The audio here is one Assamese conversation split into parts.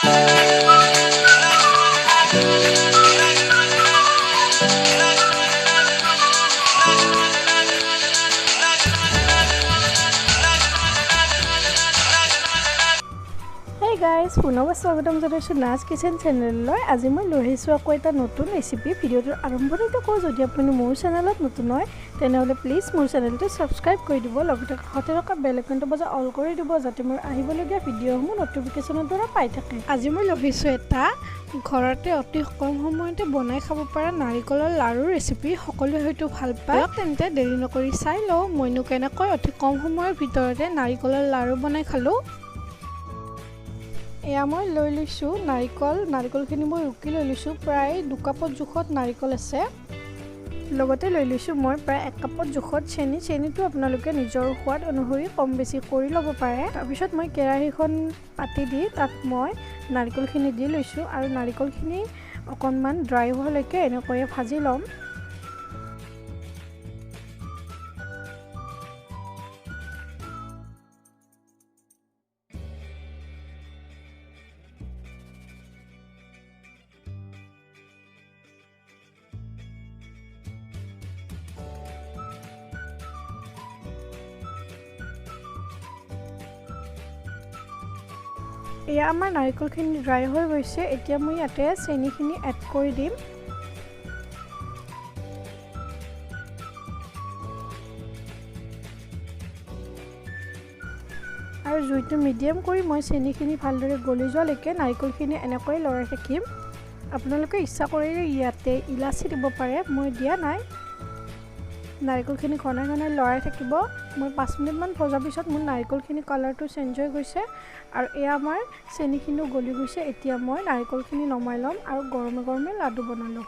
Hey guys, পুনৰবাৰ স্বাগতম জনাইছো নাজ কিচেন চেনেললৈ। আজি মই লৈ আহিছো আকৌ এটা নতুন ৰেচিপি। ভিডিঅ'টোৰ আৰম্ভণিতে কওঁ যদি আপুনি মোৰ চেনেলত নতুন হয় তেনেহলে প্লিজ মোৰ চেনেলটো সাবস্ক্ৰাইব কৰি দিব, লগতে কাষতে থকা বেল আইকনটো বজা অল কৰি দিব যাতে মোৰ আহিবলগীয়া ভিডিঅ'সমূহ নটিফিকেশ্যনৰ দ্বাৰা পাই থাকে। আজি মই লৈ আহিছো এটা ঘৰতে অতি কম সময়তে বনাই খাব পৰা নাৰিকলৰ লাৰু ৰেচিপি। সকলোৱে হয়তো ভাল পায়, তেন্তে দেৰি নকৰি চাই লওঁ মইনো কেনেকৈ অতি কম সময়ৰ ভিতৰতে নাৰিকলৰ লাৰু বনাই খালো। এয়া মই লৈ লৈছোঁ নাৰিকলখিনি মই ৰুকি লৈ লৈছোঁ। প্ৰায় 2 কাপত জোখত নাৰিকল আছে। লগতে লৈ লৈছোঁ মই প্ৰায় 1 কাপত জোখত চেনিটো আপোনালোকে নিজৰ সোৱাদ অনুসৰি কম বেছি কৰি ল'ব পাৰে। তাৰপিছত মই কেৰাহীখন পাতি দি তাত মই নাৰিকলখিনি দি লৈছোঁ আৰু নাৰিকলখিনি অকণমান ড্ৰাই হোৱালৈকে এনেকৈয়ে ভাজি ল'ম। এয়া আমাৰ নাৰিকলখিনি ড্ৰাই হৈ গৈছে। এতিয়া মই ইয়াতে চেনিখিনি এড কৰি দিম। আৰু জুইটো মিডিয়াম কৰি মই চেনিখিনি ভালদৰে গলি যোৱালৈকে নাৰিকলখিনি এনেকৈ লৰাই থাকিম। আপোনালোকে ইচ্ছা কৰিলে ইয়াতে ইলাচি দিব পাৰে, মই দিয়া নাই। নাৰিকলখিনি ঘনাই ঘনাই লৰাই থাকিব। মই 5 মিনিটমান ভজাৰ পিছত মোৰ নাৰিকলখিনি কালাৰটো চেঞ্জ হৈ গৈছে আৰু এয়া আমাৰ চেনিখিনিও গলি গৈছে। এতিয়া মই নাৰিকলখিনি নমাই ল'ম আৰু গৰমে গৰমে লাডু বনাই ল'ম।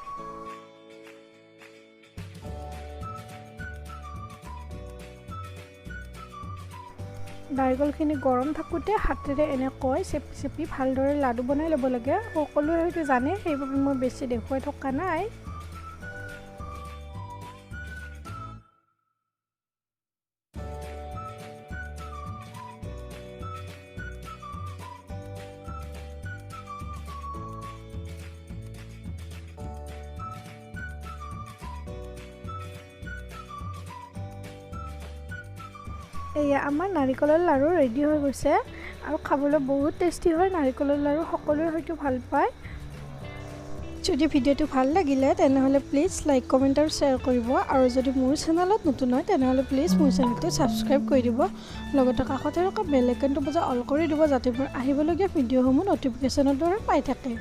নাৰিকলখিনি গৰম থাকোঁতে হাতেৰে এনেকৈ চেপি চেপি ভালদৰে লাডু বনাই ল'ব লাগে। সকলোৱে হয়তো জানে, সেইবাবে মই বেছি দেখুৱাই থকা নাই। এয়া আমাৰ নাৰিকলৰ লাৰু ৰেডি হৈ গৈছে আৰু খাবলৈ বহুত টেষ্টি হয়। নাৰিকলৰ লাৰু সকলোৱে হয়তো ভাল পায়। যদি ভিডিঅ'টো ভাল লাগিলে তেনেহ'লে প্লিজ লাইক কমেণ্ট আৰু শ্বেয়াৰ কৰিব, আৰু যদি মোৰ চেনেলত নতুন হয় তেনেহ'লে প্লিজ মোৰ চেনেলটো ছাবস্ক্ৰাইব কৰি দিব, লগতে কাষতে থকা বেল আইকনটো বজা অল কৰি দিব যাতে মোৰ আহিবলগীয়া ভিডিঅ'সমূহ নটিফিকেশ্যনৰ দ্বাৰা পাই থাকে।